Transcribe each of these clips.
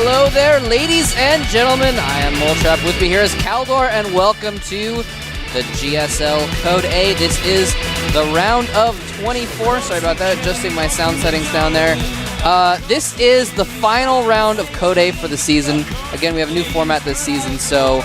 Hello there, ladies and gentlemen. I am Moltrap. With me here is Kaldor, and welcome to the GSL Code A. This is the round of 24. Sorry about that, adjusting my sound settings down there. This is the final round of Code A for the season. Again, we have a new format this season, so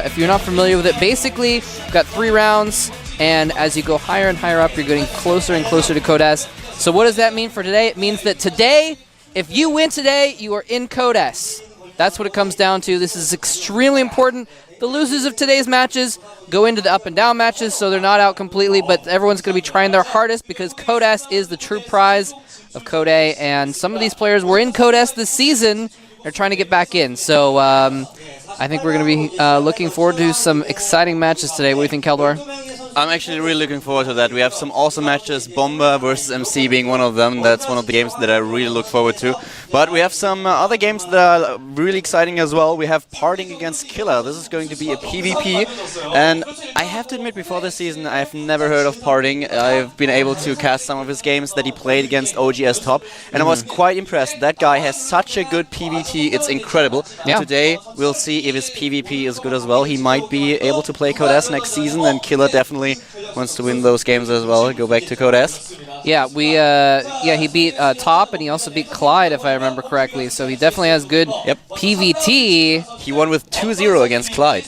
if you're not familiar with it, basically, we've got 3 rounds, and as you go higher and higher up, you're getting closer and closer to Code S. So what does that mean for today? It means that today, if you win today, you are in Code S. That's what it comes down to. This is extremely important. The losers of today's matches go into the up and down matches, so they're not out completely, but everyone's going to be trying their hardest because Code S is the true prize of Code A, and some of these players were in Code S this season. They're trying to get back in, so I think we're going to be looking forward to some exciting matches today. What do you think, Kaldor? I'm actually really looking forward to that. We have some awesome matches, Bomber versus MC being one of them. That's one of the games that I really look forward to. But we have some other games that are really exciting as well. We have PartinG against Killer. This is going to be a PvP. And I have to admit, before this season, I've never heard of PartinG. I've been able to cast some of his games that he played against OGS Top. And I was quite impressed. That guy has such a good PvT. It's incredible. Yeah. Today, we'll see if his PvP is good as well. He might be able to play Code S next season, and Killer definitely wants to win those games as well. Go back to Code S. Yeah, he beat Top, and he also beat Clyde, if I remember correctly. So he definitely has good PvT. He won with 2-0 against Clyde.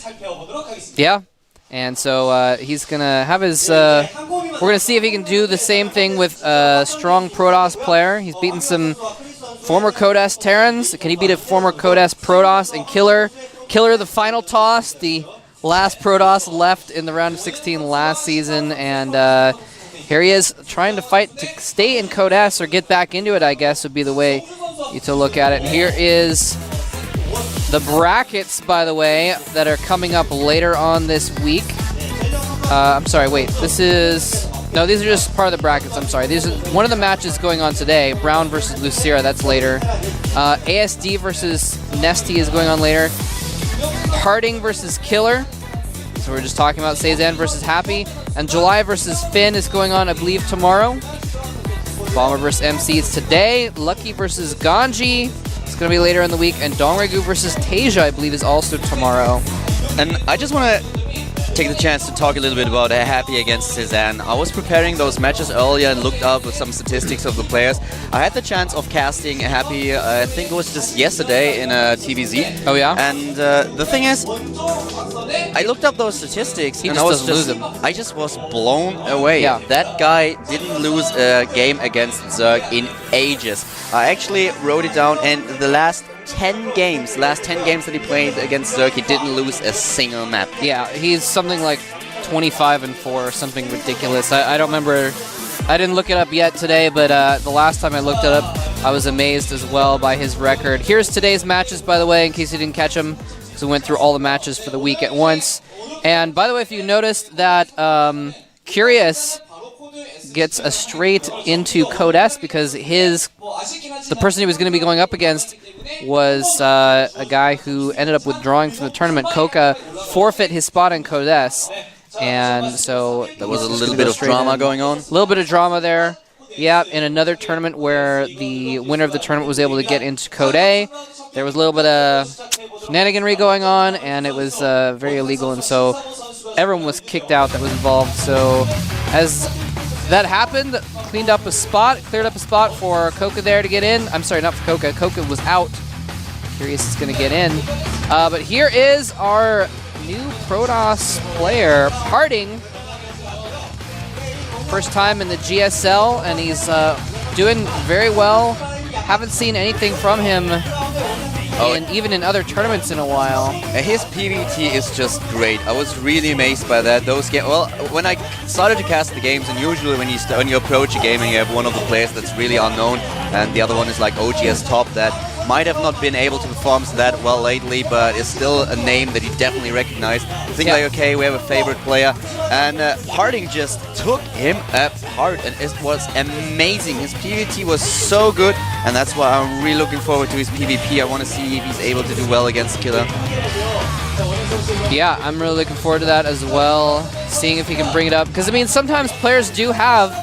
Yeah, and so he's gonna have his. We're gonna see if he can do the same thing with a strong Protoss player. He's beaten some former Code S Terrans. Can he beat a former Code S Protoss and Killer? Killer, the final toss, the last Protoss left in the round of 16 last season, and here he is trying to fight to stay in Code S or get back into it, I guess would be the way to look at it. And here is the brackets, by the way, that are coming up later on this week. I'm sorry, wait, no, these are just part of the brackets, I'm sorry. These are one of the matches going on today, Brown versus Lucira, that's later. ASD versus Nesty is going on later. PartinG versus Killer. So we're just talking about Cezanne versus Happy. And July versus Finn is going on, I believe, tomorrow. Bomber versus MC is today. Lucky versus Ganji is going to be later in the week. And Dongregu versus Tasia, I believe, is also tomorrow. And I just want to take the chance to talk a little bit about Happy against Cezanne. I was preparing those matches earlier and looked up with some statistics of the players. I had the chance of casting Happy, I think it was just yesterday in a TVZ. Oh yeah? And the thing is, I looked up those statistics and I just was blown away. Yeah. That guy didn't lose a game against Zerg in ages. I actually wrote it down, and the last 10 games that he played against Zerg, he didn't lose a single map. Yeah, he's something like 25-4 or something ridiculous. I don't remember. I didn't look it up yet today, but the last time I looked it up, I was amazed as well by his record. Here's today's matches, by the way, in case you didn't catch them, because we went through all the matches for the week at once. And by the way, if you noticed that Curious gets a straight into Code S because the person he was going to be going up against was a guy who ended up withdrawing from the tournament. Coca forfeit his spot in Code S, and so there was a little bit of drama going on. A little bit of drama there. Yeah, in another tournament where the winner of the tournament was able to get into Code A, there was a little bit of shenaniganry going on, and it was very illegal, and so everyone was kicked out that was involved. So as that happened, cleared up a spot for Coca there to get in. I'm sorry, not for Coca. Coca was out. Curious is going to get in. But here is our new Protoss player, PartinG. First time in the GSL, and he's doing very well. Haven't seen anything from him even in other tournaments in a while. His PvT is just great. I was really amazed by that. Those games. Well, when I started to cast the games, and usually when you approach a game and you have one of the players that's really unknown, and the other one is like OGS Top that might have not been able to perform that well lately, but is still a name that you definitely recognize. You think like, okay, we have a favorite player, and PartinG just took him apart, and it was amazing. His PvT was so good, and that's why I'm really looking forward to his PvP. I want to see if he's able to do well against Killer. Yeah, I'm really looking forward to that as well, seeing if he can bring it up. Because, I mean, sometimes players do have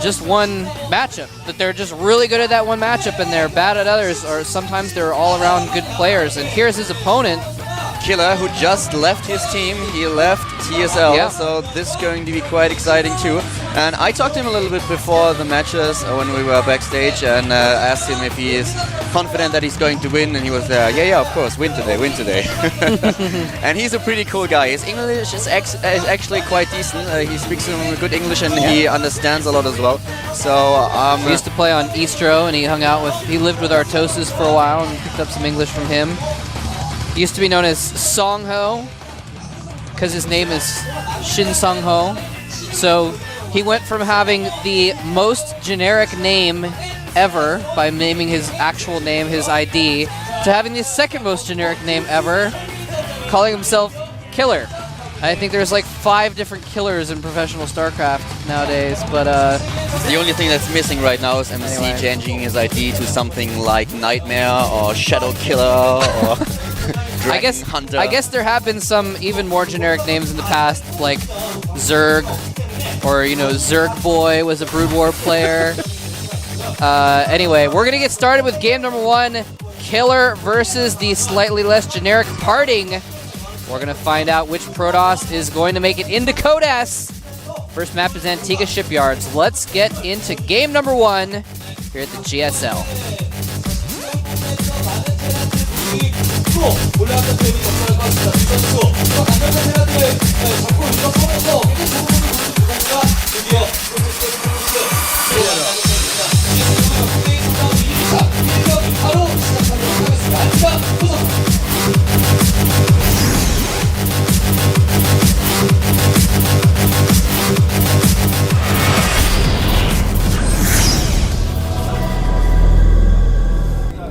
just one matchup, that they're just really good at that one matchup and they're bad at others, or sometimes they're all-around good players. And here's his opponent, Killer, who just left his team. He left TSL, yeah. so this is going to be quite exciting too. And I talked to him a little bit before the matches when we were backstage, and asked him if he is confident that he's going to win, and he was there, yeah, of course, win today, win today. And he's a pretty cool guy. His English is actually quite decent. He speaks some good English, and he understands a lot as well. So he used to play on Eastro, and he lived with Artosis for a while and picked up some English from him. He used to be known as Songho because his name is Shin Songho. So he went from having the most generic name ever by naming his actual name, his ID, to having the second most generic name ever, calling himself Killer. I think there's like 5 different killers in professional StarCraft nowadays, but the only thing that's missing right now is MC changing his ID to something like Nightmare or Shadow Killer or I guess there have been some even more generic names in the past, like Zerg, or Zerg Boy was a Brood War player. Anyway, we're gonna get started with game number 1, Killer versus the slightly less generic PartinG. We're gonna find out which Protoss is going to make it into CODES. First map is Antigua Shipyards. Let's get into game number 1 here at the GSL.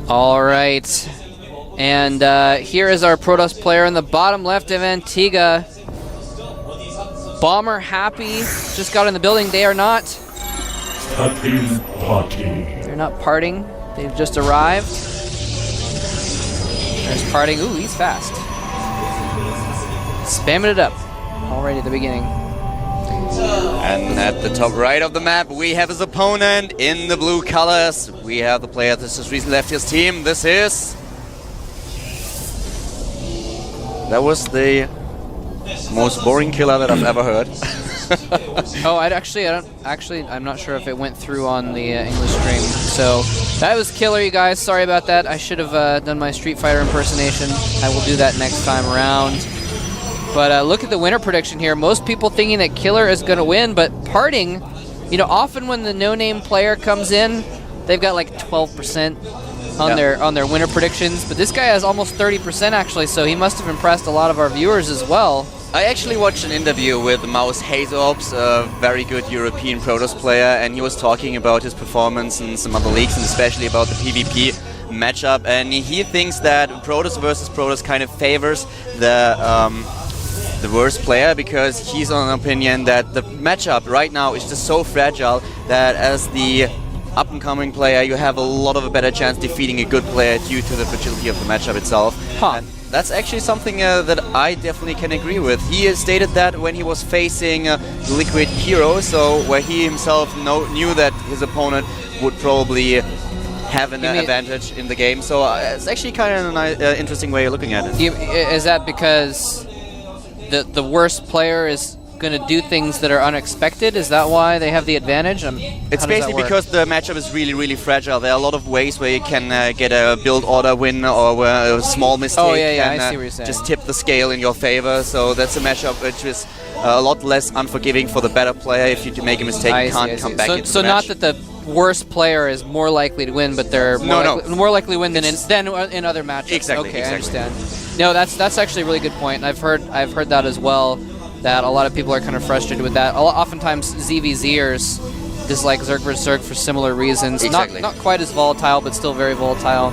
All right. And here is our Protoss player in the bottom left of Antigua. Bomber Happy just got in the building. They are not. They're not parting. They've just arrived. There's PartinG. Ooh, he's fast. Spamming it up already at the beginning. And at the top right of the map, we have his opponent in the blue colors. We have the player that just recently left his team. This is... That was the most boring killer that I've ever heard. Oh, I'm not sure if it went through on the English stream. So that was Killer, you guys. Sorry about that. I should have done my Street Fighter impersonation. I will do that next time around. But look at the winner prediction here. Most people thinking that Killer is going to win, but PartinG, often when the no-name player comes in, they've got like 12% on their winner predictions. But this guy has almost 30% actually, so he must have impressed a lot of our viewers as well. I actually watched an interview with Maus Hazorps, a very good European Protoss player, and he was talking about his performance in some other leagues, and especially about the PvP matchup. And he thinks that Protoss versus Protoss kind of favors the worst player, because he's on an opinion that the matchup right now is just so fragile that as the up-and-coming player, you have a lot of a better chance defeating a good player due to the fragility of the matchup itself. And that's actually something that I definitely can agree with. He has stated that when he was facing Liquid Hero, so where he himself knew that his opponent would probably have an advantage in the game. So it's actually kind of an interesting way of looking at it. Is that because the worst player is going to do things that are unexpected? Is that why they have the advantage? It's basically because the matchup is really, really fragile. There are a lot of ways where you can get a build order win, or where a small mistake I see what you're saying. just tip the scale in your favor. So that's a matchup which is a lot less unforgiving for the better player. If you make a mistake, you can't come back into the match. So not that the worst player is more likely to win, but they're more likely to win than in other matchups. Exactly. Okay, exactly. I understand. No, that's actually a really good point. And I've heard that as well, that a lot of people are kind of frustrated with that. Oftentimes ZVZers dislike Zerg vs. Zerg for similar reasons. Exactly. Not quite as volatile, but still very volatile.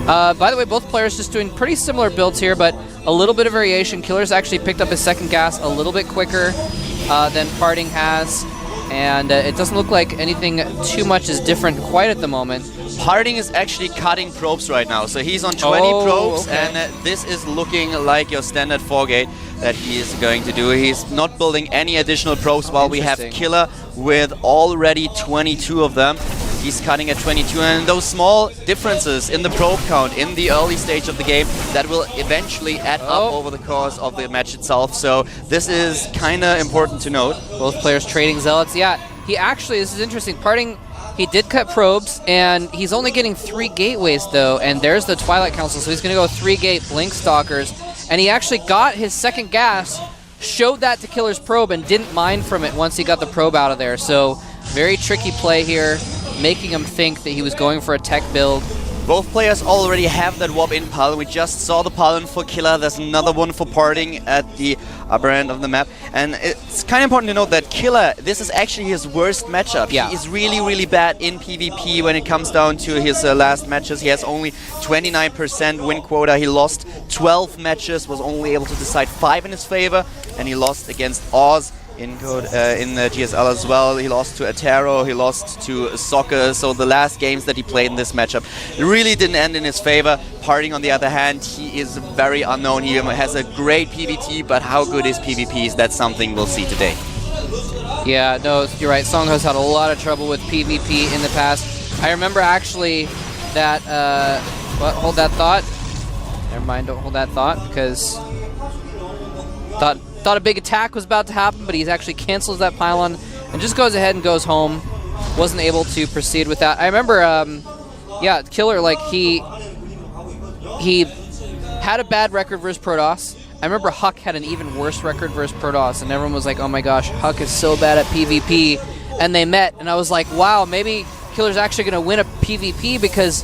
By the way, both players just doing pretty similar builds here, but a little bit of variation. Killer's actually picked up his second gas a little bit quicker than PartinG has. and it doesn't look like anything too much is different quite at the moment. PartinG is actually cutting probes right now, so he's on 20 probes, okay. and this is looking like your standard 4-gate that he is going to do. He's not building any additional probes, while we have Killer with already 22 of them. He's cutting at 22, and those small differences in the probe count in the early stage of the game, that will eventually add up over the course of the match itself. So this is kind of important to note. Both players trading zealots. Yeah, he actually, this is interesting. PartinG, he did cut probes, and he's only getting 3 gateways though, and there's the Twilight Council, so he's going to go 3-gate Blink Stalkers, and he actually got his second gas, showed that to Killer's probe, and didn't mine from it once he got the probe out of there. So very tricky play here, making him think that he was going for a tech build. Both players already have that warp in Palin. We just saw the Palin for Killer. There's another one for PartinG at the upper end of the map. And it's kind of important to note that Killer, this is actually his worst matchup. Yeah. He is really, really bad in PvP when it comes down to his last matches. He has only 29% win quota. He lost 12 matches, was only able to decide 5 in his favor, and he lost against Oz in the GSL as well. He lost to Atero, he lost to Soccer, so the last games that he played in this matchup really didn't end in his favor. PartinG, on the other hand, he is very unknown. He has a great PvT, but how good is PvP is that something we'll see today. Yeah, no, you're right. Song has had a lot of trouble with PvP in the past. I remember actually that, hold that thought. Never mind, don't hold that thought, because thought a big attack was about to happen, but he actually cancels that pylon and just goes ahead and goes home. Wasn't able to proceed with that. I remember, yeah, Killer, like, he had a bad record versus Protoss. I remember Huck had an even worse record versus Protoss, and everyone was like, oh my gosh, Huck is so bad at PvP. And they met, and I was like, wow, maybe Killer's actually going to win a PvP because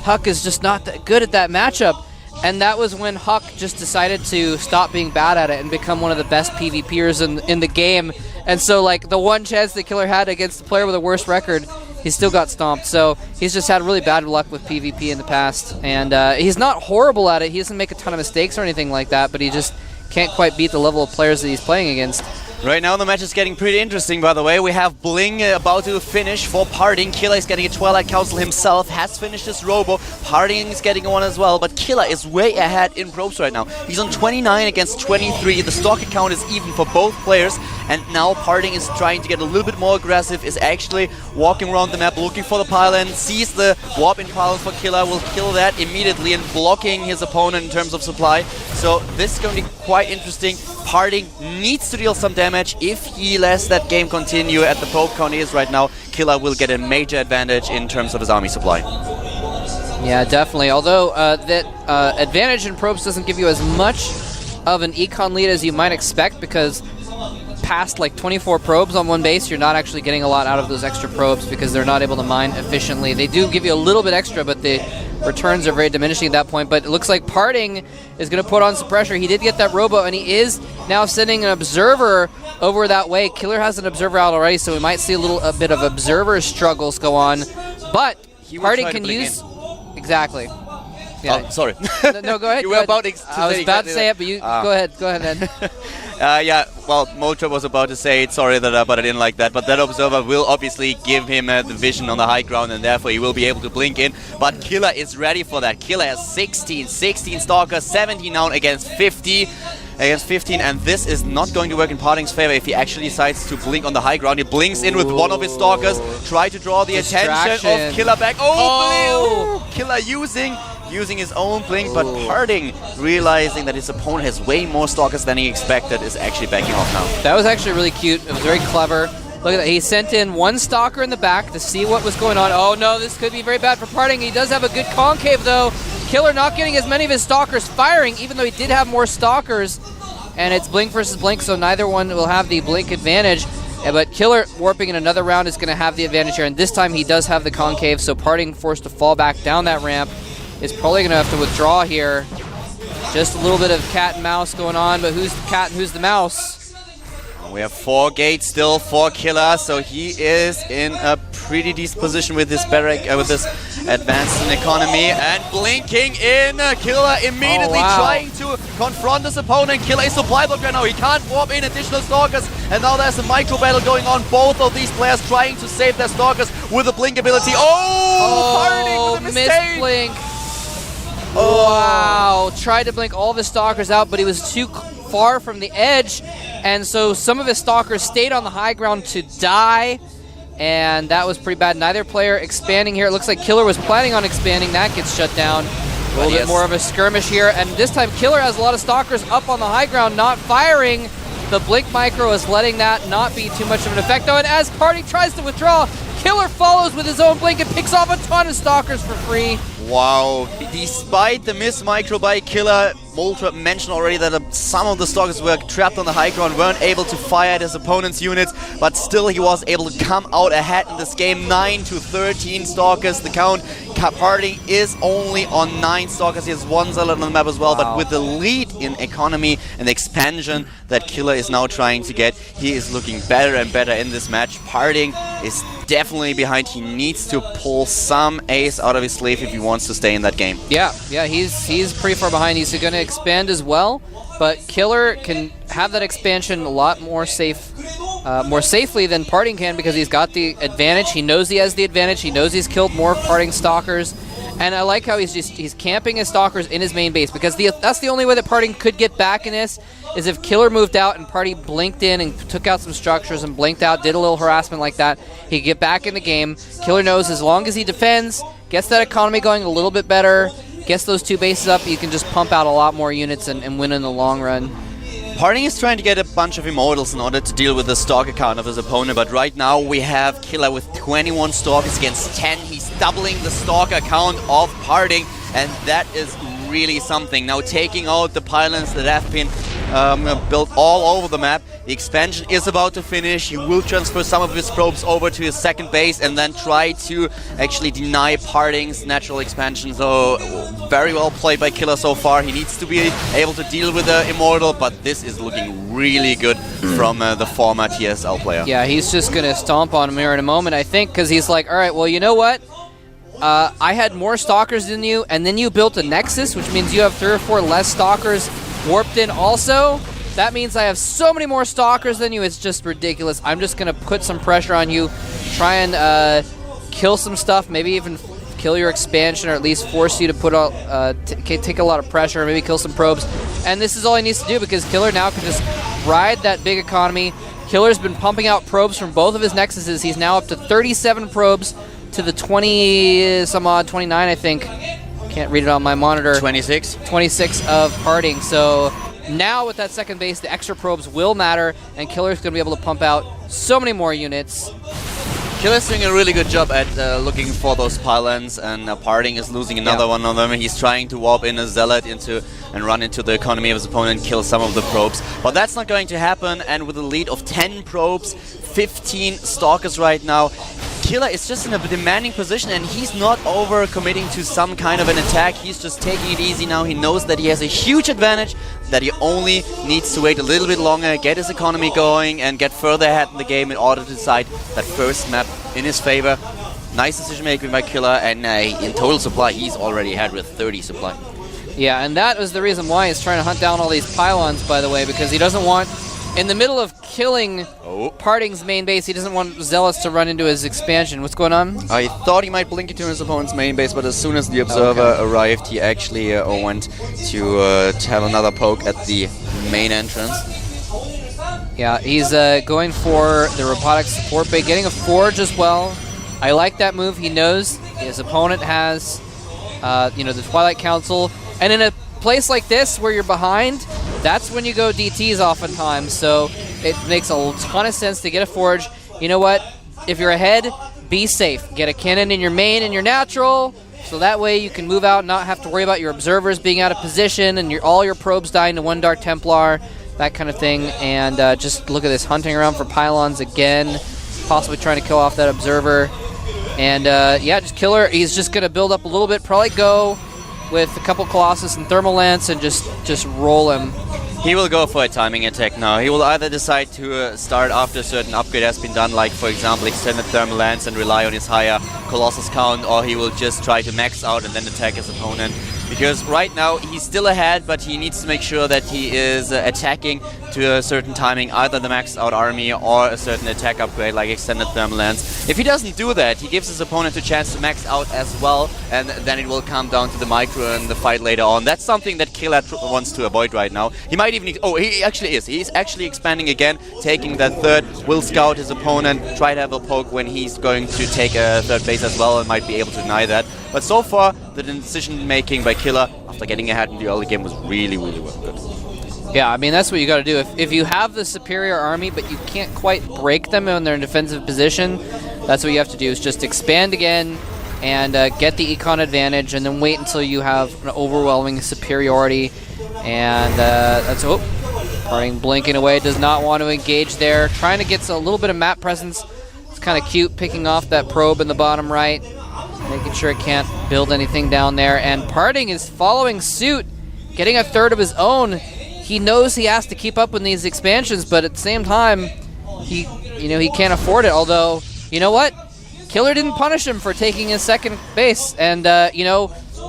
Huck is just not that good at that matchup. And that was when Huck just decided to stop being bad at it and become one of the best PvPers in the game. And so, like, the one chance that Killer had against the player with a worse record, he still got stomped. So he's just had really bad luck with PvP in the past. And he's not horrible at it. He doesn't make a ton of mistakes or anything like that, but he just can't quite beat the level of players that he's playing against. Right now the match is getting pretty interesting, by the way. We have Bling about to finish for PartinG. Killer is getting a Twilight Council himself, has finished his Robo. PartinG is getting one as well, but Killer is way ahead in probes right now. He's on 29 against 23. The Stalker count is even for both players, and now PartinG is trying to get a little bit more aggressive, is actually walking around the map looking for the pylon, sees the warp in pylon for Killer, will kill that immediately and blocking his opponent in terms of supply. So this is going to be quite interesting. PartinG needs to deal some damage. If he lets that game continue at the probe count he is right now, Killer will get a major advantage in terms of his army supply. Yeah, definitely. Although that advantage in probes doesn't give you as much of an econ lead as you might expect, because past like 24 probes on one base, you're not actually getting a lot out of those extra probes because they're not able to mine efficiently. They do give you a little bit extra, but the returns are very diminishing at that point. But it looks like PartinG is going to put on some pressure. He did get that Robo, and he is now sending an Observer over that way. Killer has an Observer out already, so we might see a bit of Observer struggles go on. But PartinG can use... Exactly. Yeah. Oh, sorry. No, go ahead. You were about to I was about to say it, but you go ahead. Go ahead then. Yeah, well, Motra was about to say it. Sorry but I didn't like that. But that Observer will obviously give him the vision on the high ground, and therefore he will be able to blink in. But Killer is ready for that. Killer has 16 Stalkers, 17 now against 50. Against 15, and this is not going to work in PartinG's favor if he actually decides to blink on the high ground. He blinks in with one of his Stalkers, try to draw the attention of Killer back. Oh! Killer using his own blink, but PartinG, realizing that his opponent has way more Stalkers than he expected, is actually backing off now. That was actually really cute. It was very clever. Look at that. He sent in one Stalker in the back to see what was going on. Oh no, this could be very bad for PartinG. He does have a good concave though. Killer not getting as many of his Stalkers firing, even though he did have more Stalkers. And it's Blink versus Blink, so neither one will have the Blink advantage. But Killer warping in another round is going to have the advantage here. And this time he does have the concave, so PartinG forced to fall back down that ramp. Is probably going to have to withdraw here. Just a little bit of cat and mouse going on, but who's the cat and who's the mouse? We have 4 gates still for Killer, so he is in a pretty decent position with this with this advanced in economy, and blinking in. Killer immediately trying to confront his opponent. Killer is supply blocked right now. He can't warp in additional Stalkers, and now there's a micro battle going on. Both of these players trying to save their Stalkers with a blink ability. PartinG with a mistake. Blink. Wow, tried to blink all of his Stalkers out, but he was too far from the edge, and so some of his Stalkers stayed on the high ground to die, and that was pretty bad. Neither player expanding here. It looks like Killer was planning on expanding. That gets shut down. A little bit more of a skirmish here, and this time Killer has a lot of Stalkers up on the high ground, not firing. The blink micro is letting that not be too much of an effect, though, and as PartinG tries to withdraw, Killer follows with his own blink and picks off a ton of Stalkers for free. Wow, despite the miss micro by Killer, Moltra mentioned already that some of the Stalkers were trapped on the high ground, weren't able to fire at his opponent's units, but still he was able to come out ahead in this game. 9 to 13 Stalkers, the count. PartinG is only on 9 Stalkers. He has 1 Zealot on the map as well, but with the lead in economy and expansion that Killer is now trying to get, he is looking better and better in this match. PartinG is definitely behind. He needs to pull some ace out of his sleeve if he wants to stay in that game. Yeah, he's pretty far behind. He's going to expand as well, but Killer can have that expansion a lot more safely than PartinG can, because he's got the advantage. He knows he has the advantage. He knows he's killed more PartinG Stalkers, and I like how he's camping his Stalkers in his main base, because that's the only way that PartinG could get back in this, is if Killer moved out and PartinG blinked in and took out some structures and blinked out, did a little harassment like that, he could get back in the game. Killer knows as long as he defends, gets that economy going a little bit better, gets those 2 bases up, you can just pump out a lot more units and win in the long run. PartinG is trying to get a bunch of Immortals in order to deal with the Stalker count of his opponent, but right now we have Killer with 21 Stalkers against 10. He's doubling the Stalker count of PartinG, and that is really something. Now taking out the pylons that have been built all over the map. The expansion is about to finish. He will transfer some of his probes over to his second base and then try to actually deny PartinG's natural expansion. So very well played by Killer so far. He needs to be able to deal with the Immortal, but this is looking really good from the former TSL player. Yeah, he's just going to stomp on him here in a moment, I think, because he's like, all right, well, you know what? I had more Stalkers than you, and then you built a Nexus, which means you have 3 or 4 less Stalkers warped in also. That means I have so many more Stalkers than you, it's just ridiculous. I'm just going to put some pressure on you, try and kill some stuff, maybe even kill your expansion, or at least force you to put take a lot of pressure, maybe kill some probes. And this is all he needs to do, because Killer now can just ride that big economy. Killer's been pumping out probes from both of his Nexuses. He's now up to 37 probes to the 20-some-odd, 29, I think. Can't read it on my monitor. 26 of PartinG. So now with that second base, the extra probes will matter, and Killer's going to be able to pump out so many more units. Killer's doing a really good job at looking for those pylons, and PartinG is losing another one of them. He's trying to warp in a Zealot and run into the economy of his opponent and kill some of the probes. But that's not going to happen, and with a lead of 10 probes, 15 Stalkers right now, Killer is just in a demanding position, and he's not over-committing to some kind of an attack. He's just taking it easy now. He knows that he has a huge advantage, that he only needs to wait a little bit longer, get his economy going, and get further ahead in the game in order to decide that first map in his favor. Nice decision-making by Killer, and in total supply, he's already ahead with 30 supply. Yeah, and that was the reason why he's trying to hunt down all these pylons, by the way, because he doesn't want, in the middle of killing PartinG's main base, he doesn't want Zealots to run into his expansion. What's going on? I thought he might blink into his opponent's main base, but as soon as the Observer arrived, he actually went to have another poke at the main entrance. Yeah, he's going for the Robotics support bait, getting a Forge as well. I like that move. He knows his opponent has, the Twilight Council, and in a place like this where you're behind, that's when you go DTs oftentimes, so it makes a ton of sense to get a Forge. You know what? If you're ahead, be safe. Get a cannon in your main and your natural, so that way you can move out and not have to worry about your observers being out of position and all your probes dying to one Dark Templar, that kind of thing. And just look at this, hunting around for pylons again, possibly trying to kill off that observer. And yeah, just Killer, he's just going to build up a little bit, probably go with a couple Colossus and Thermal Lance and just roll him. He will go for a timing attack now. He will either decide to start after a certain upgrade has been done, like for example extended thermal lance and rely on his higher Colossus count, or he will just try to max out and then attack his opponent. Because right now he's still ahead, but he needs to make sure that he is attacking to a certain timing, either the maxed out army or a certain attack upgrade like extended thermal lance. If he doesn't do that, he gives his opponent a chance to max out as well, and then it will come down to the micro and the fight later on. That's something that Killer wants to avoid right now. He might even... Oh, he actually is. He's actually expanding again, taking that third, will scout his opponent, try to have a poke when he's going to take a third base as well, and might be able to deny that. But so far, the decision making by Killer after getting ahead in the early game was really, really well good. Yeah, I mean, that's what you got to do. If you have the superior army, but you can't quite break them when they're in defensive position, that's what you have to do, is just expand again and get the econ advantage, and then wait until you have an overwhelming superiority. And that's... Oh, PartinG blinking away, does not want to engage there. Trying to get a little bit of map presence. It's kind of cute, picking off that probe in the bottom right, making sure it can't build anything down there. And PartinG is following suit, getting a third of his own. He knows he has to keep up with these expansions, but at the same time, he can't afford it. Although, you know what? Killer didn't punish him for taking his second base, and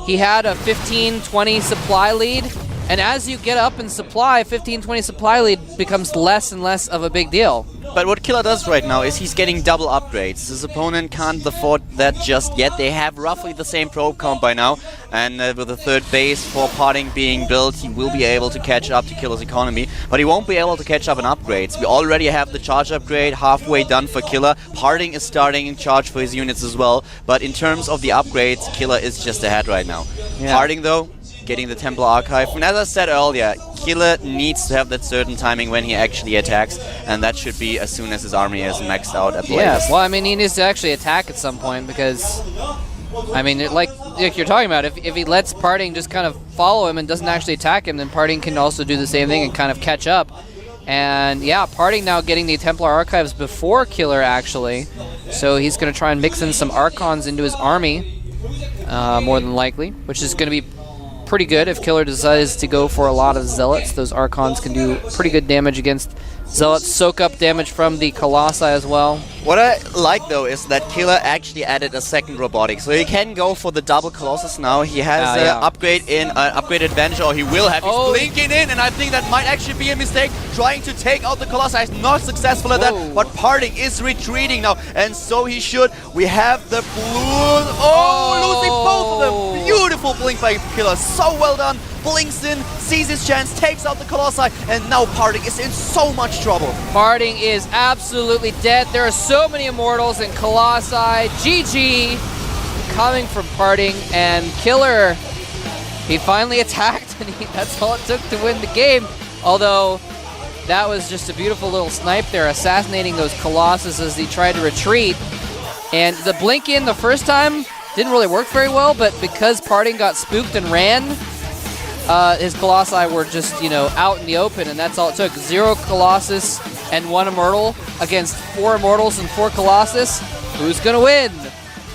he had a 15-20 supply lead. And as you get up in supply, 15-20 supply lead becomes less and less of a big deal. But what Killer does right now is he's getting double upgrades. His opponent can't afford that just yet. They have roughly the same probe count by now. And with the third base for PartinG being built, he will be able to catch up to Killer's economy. But he won't be able to catch up in upgrades. We already have the charge upgrade halfway done for Killer. PartinG is starting in charge for his units as well. But in terms of the upgrades, Killer is just ahead right now. Yeah. PartinG, though, getting the Templar Archive. And as I said earlier, Killer needs to have that certain timing when he actually attacks, and that should be as soon as his army is maxed out at the latest. Well, I mean, he needs to actually attack at some point, because, I mean, like you're talking about, if he lets PartinG just kind of follow him and doesn't actually attack him, then PartinG can also do the same thing and kind of catch up. And yeah, PartinG now getting the Templar Archives before Killer, actually. So he's going to try and mix in some Archons into his army, more than likely, which is going to be pretty good if Killer decides to go for a lot of Zealots. Those Archons can do pretty good damage against Zealots, soak up damage from the Colossi as well. What I like, though, is that Killer actually added a second robotic, so he can go for the double Colossus now. He has an upgrade in upgrade advantage, or he will have. He's blinking in, and I think that might actually be a mistake. Trying to take out the Colossi is not successful at that, but PartinG is retreating now, and so he should. We have the blue. Losing both of them. Beautiful blink by Killer, so well done. Blinks in, sees his chance, takes out the Colossi, and now PartinG is in so much trouble. PartinG is absolutely dead. There are so many Immortals and Colossi. GG coming from PartinG, and Killer, he finally attacked, and that's all it took to win the game. Although, that was just a beautiful little snipe there, assassinating those Colossus as he tried to retreat. And the blink in the first time didn't really work very well, but because PartinG got spooked and ran, his Colossi were just, out in the open, and that's all it took. 0 Colossus and 1 Immortal against 4 Immortals and 4 Colossus. Who's going to win?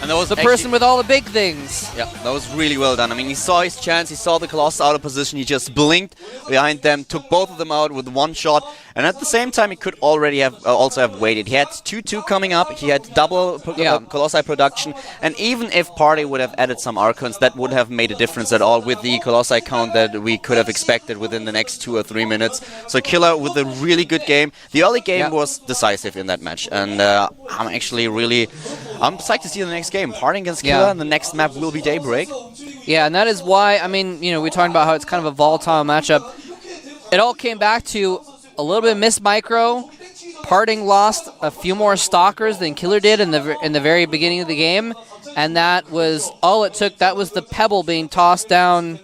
And that was the person with all the big things. Yeah, that was really well done. I mean, he saw his chance, he saw the Colossus out of position, he just blinked behind them, took both of them out with one shot, and at the same time he could already have also have waited. He had 2-2 coming up, he had double Colossi production, and even if PartinG would have added some Archons, that wouldn't have made a difference at all with the Colossi count that we could have expected within the next 2 or 3 minutes. So Killer with a really good game. The early game was decisive in that match, and I'm actually I'm psyched to see the next game. PartinG against Killer, and the next map will be Daybreak. Yeah, and that is why, I mean, we're talking about how it's kind of a volatile matchup. It all came back to a little bit of missed micro. PartinG lost a few more Stalkers than Killer did in the very beginning of the game, and that was all it took. That was the pebble being tossed down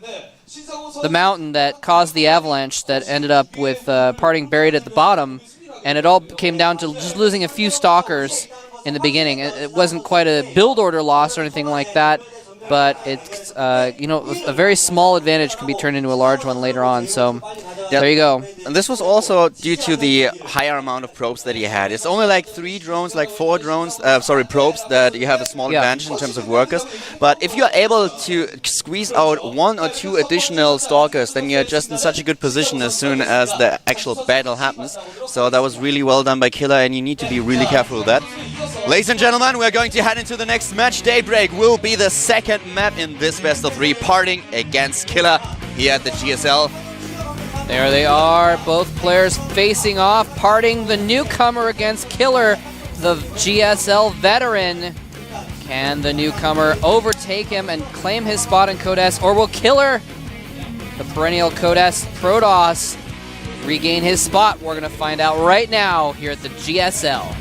the mountain that caused the avalanche that ended up with PartinG buried at the bottom, and it all came down to just losing a few Stalkers in the beginning. It wasn't quite a build order loss or anything like that, but it's a very small advantage can be turned into a large one later on. So Yeah. There you go. And this was also due to the higher amount of probes that he had. It's only like 3 drones, like 4 drones, probes that you have a small advantage in terms of workers. But if you're able to squeeze out 1 or 2 additional stalkers, then you're just in such a good position as soon as the actual battle happens. So that was really well done by Killer, and you need to be really careful with that. Ladies and gentlemen, we're going to head into the next match. Daybreak will be the second map in this best of 3, PartinG against Killer here at the GSL. There they are, both players facing off. PartinG, the newcomer, against Killer, the GSL veteran. Can the newcomer overtake him and claim his spot in Codes, or will Killer, the perennial Codes Protoss, regain his spot? We're going to find out right now here at the GSL.